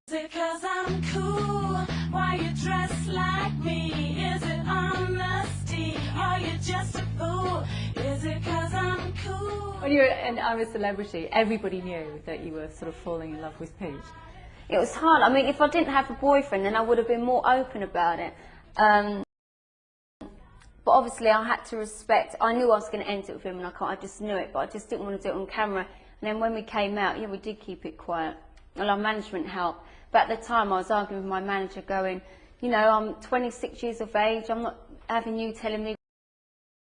Is it 'cause I'm cool? Why you dress like me? Is it honesty? Are you just a fool? Is it 'cause I'm cool? When you were an I'm a Celebrity, everybody knew that you were sort of falling in love with Pete. It was hard. I mean, if I didn't have a boyfriend, then I would have been more open about it. But obviously, I had to respect. I knew I was going to end it with him, and I just knew it. But I just didn't want to do it on camera. And then when we came out, yeah, we did keep it quiet. And our management helped. But at the time, I was arguing with my manager, going, you know, I'm 26 years of age. I'm not having you telling me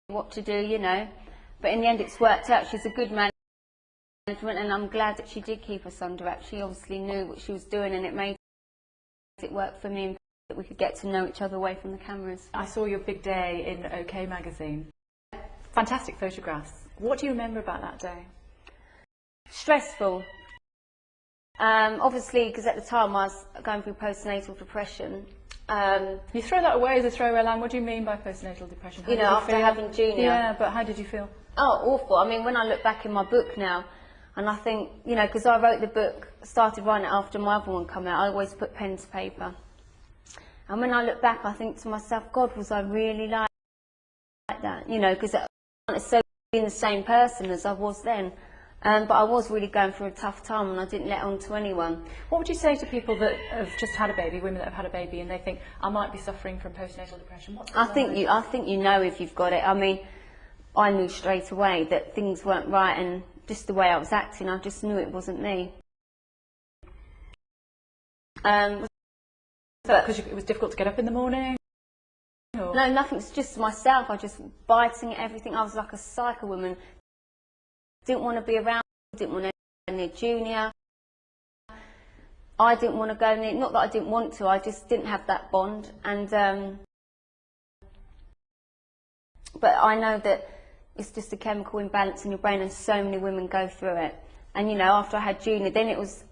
what to do, you know. But in the end, it's worked out. She's a good management, and I'm glad that she did keep us under wraps. She obviously knew what she was doing, and it made it work for me, that we could get to know each other away from the cameras. I saw your big day in OK magazine. Fantastic photographs. What do you remember about that day? Stressful. Obviously, because at the time I was going through postnatal depression. You throw that away as a throwaway line. What do you mean by postnatal depression? You know, after having Junior. Yeah, but how did you feel? Oh, awful. I mean, when I look back in my book now, and I think, you know, because I wrote the book, started writing it after my other one came out, I always put pen to paper. And when I look back, I think to myself, God, was I really like that? You know, because I wasn't so being the same person as I was then. But I was really going through a tough time, and I didn't let on to anyone. What would you say to people that have just had a baby, women that have had a baby, and they think, I might be suffering from postnatal depression? I think you know if you've got it. I mean, I knew straight away that things weren't right, and just the way I was acting, I just knew it wasn't me. Because it was difficult to get up in the morning? Or? No, nothing. It's just myself. I just biting at everything. I was like a psycho woman. Didn't want to be around. Didn't want to go near Junior. I didn't want to go near. Not that I didn't want to. I just didn't have that bond. And but I know that it's just a chemical imbalance in your brain, and so many women go through it. And you know, after I had Junior, then it was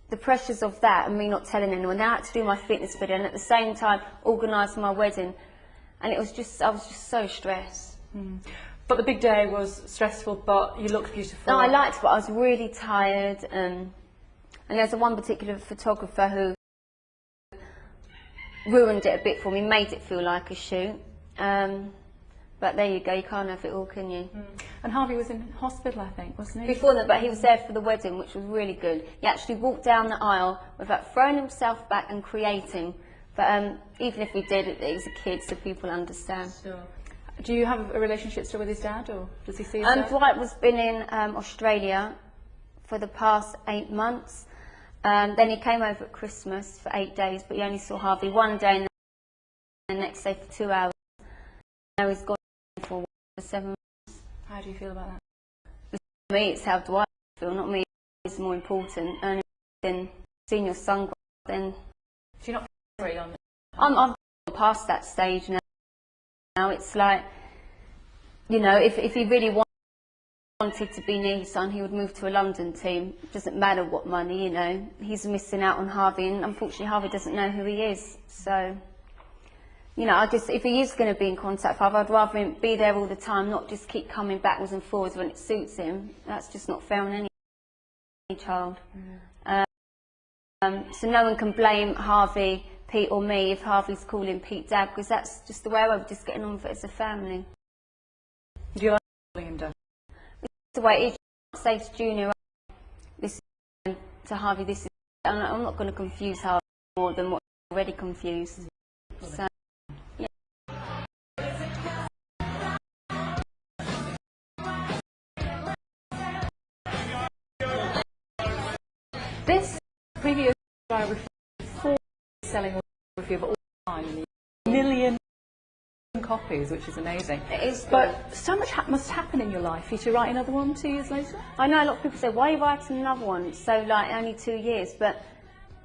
the pressures of that and me not telling anyone. Then I had to do my fitness video, and at the same time organise my wedding. And it was just, I was just so stressed. Mm. But the big day was stressful, but you looked beautiful. No, I liked it, but I was really tired. And there's one particular photographer who ruined it a bit for me, made it feel like a shoot. But there you go, you can't have it all, can you? Mm. And Harvey was in hospital, I think, wasn't he? Before that, but he was there for the wedding, which was really good. He actually walked down the aisle without throwing himself back and creating. But even if he did, he's a kid, so people understand. Sure. Do you have a relationship still with his dad, or does he see his dad? Dwight was been in Australia for the past 8 months. Then he came over at Christmas for 8 days, but he only saw Harvey one day and the next day for 2 hours. Now he's gone for 7 months. How do you feel about that? For me, it's how Dwight feel, not me. It's more important. And then seeing your son, then... So you're not free on it? I'm past that stage now. Now it's like, you know, if he really wanted to be near his son, he would move to a London team. It doesn't matter what money, you know. He's missing out on Harvey, and unfortunately Harvey doesn't know who he is. So, you know, if he is going to be in contact with Harvey, I'd rather him be there all the time, not just keep coming backwards and forwards when it suits him. That's just not fair on any child. So no one can blame Harvey, Pete or me if Harvey's calling Pete Dad, because that's just the way we're just getting on with it as a family. Do you like calling him Dad? It's the way it is. You say to Junior, this is to Harvey, this is... I'm not going to confuse Harvey more than what I'm already confused. So, yeah. This previous biography, 4 selling biography of all time, 1 million copies, which is amazing. It is good. But so much must happen in your life for you to write another one 2 years later? I know a lot of people say, why are you writing another one? So, like, only 2 years. But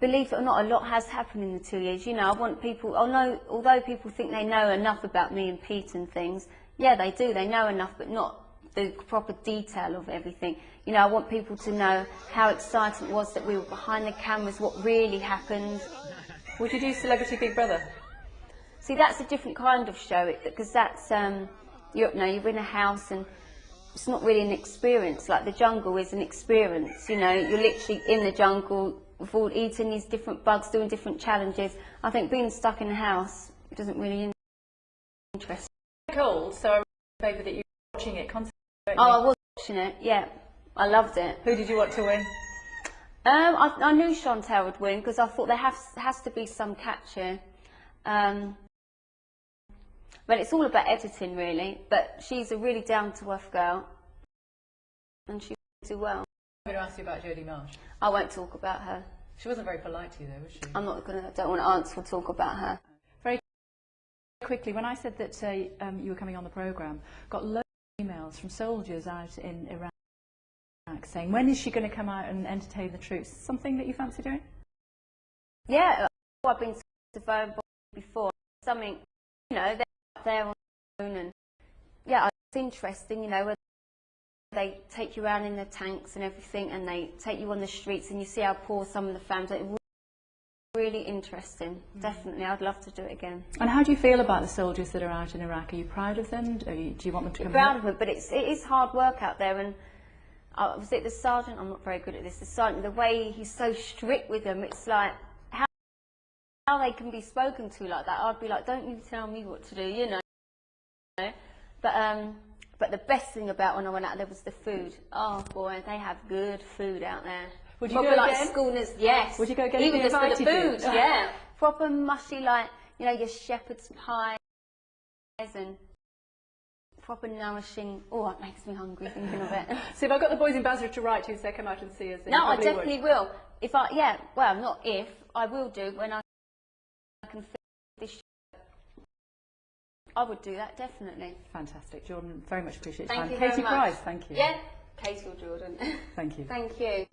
believe it or not, a lot has happened in the 2 years. You know, I want people, although people think they know enough about me and Pete and things, yeah, they do. They know enough, but not the proper detail of everything. You know, I want people to know how exciting it was that we were behind the cameras, what really happened. Would you do Celebrity Big Brother? See, that's a different kind of show, because that's, you're in a house, and it's not really an experience. Like The Jungle is an experience, you know, you're literally in the jungle, with all eating these different bugs, doing different challenges. I think being stuck in the house doesn't really interest me. Cold, so I remember that you were watching it constantly. Oh, I was watching it, yeah. I loved it. Who did you want to win? I knew Chantal would win because I thought there has to be some catch here. But it's all about editing, really. But she's a really down-to-earth girl, and she will do well. I'm going to ask you about Jodie Marsh. I won't talk about her. She wasn't very polite to you, though, was she? I'm not going to. Don't want to answer or talk about her. Very quickly, when I said that you were coming on the programme, got loads of emails from soldiers out in Iraq saying, when is she going to come out and entertain the troops? Something that you fancy doing? Yeah, I've been to phone before. Something, you know, they're up there on their own, and yeah, it's interesting, you know, where they take you around in the tanks and everything, and they take you on the streets, and you see how poor some of the families are. Really interesting, definitely. I'd love to do it again. And how do you feel about the soldiers that are out in Iraq? Are you proud of them? Do you want them to come proud back? of them, but it is hard work out there, and was it the sergeant? I'm not very good at this. The sergeant, the way he's so strict with them, it's like how they can be spoken to like that. I'd be like, don't you tell me what to do, you know. But the best thing about when I went out there was the food. Oh boy, they have good food out there. Would you Proper go like again? schooners, yes. Would you go again? Even just for the food, You? yeah. Proper mushy, like, you know, your shepherd's pies and proper nourishing. Oh, it makes me hungry thinking of it. So if I've got the boys in Basra to write to and say come out and see us, then No, you I probably definitely will. If I, yeah, well, not if, I will do when I can fit this shirt. I would do that, definitely. Fantastic. Jordan, very much appreciate your time. Thank you very Katie much. Price, thank you. Yeah, Katie or Jordan. Thank you. Thank you.